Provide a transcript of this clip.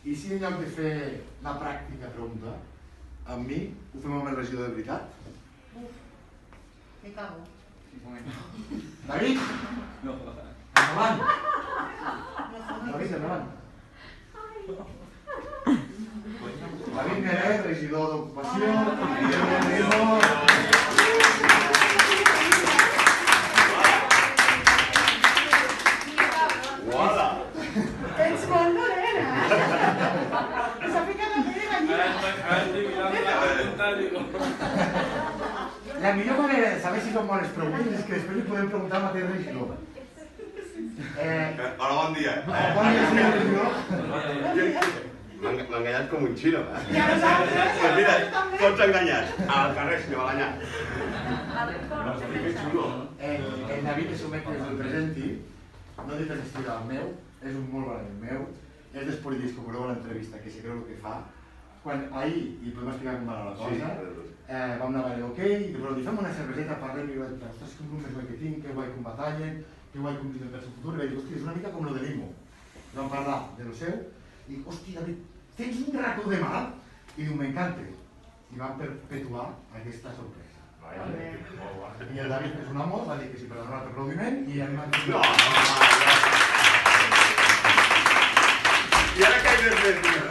I si en lloc de fer la pràctica pregunta, amb mi ho fem amb el regidor de veritat? Me cago. David! Endavant! David, endavant! David Meret, regidor d'Ocupació. Ets molt dolent, S'ha ficat la pell de gallina. La millor manera de saber si són bones preguntes és que després li podem preguntar al mateix regidor. Hola, bon dia. Bon dia, senyor regidor. M'ha enganyat com un xino, I a nosaltres, Pues mira, tots enganyats. Al carrer, senyor Balanyà. El David, que somet que el presenti, no dic que s'estigui al meu, és un molt bon amic meu, és dels polítics que veureu a l'entrevista, que se creu el que fa. Quan ahir, i podem explicar com va la cosa, vam anar a dir, ok, i però li fem una cerveseta, parlem, i vaig dir, ostres, que més guai que tinc, que guai com batallen, que guai com diuen per el seu futur, i vaig dir, hòstia, és una mica com lo de Limo. Vam parlar de lo seu, i dic, hòstia, David, tens un rato de mal? I diu, m'encanta. I vam perpetuar aquesta sorpresa. I el David, que és un amor, va dir que sí per donar l'aplaudiment, i anem a... I ara què he de fer?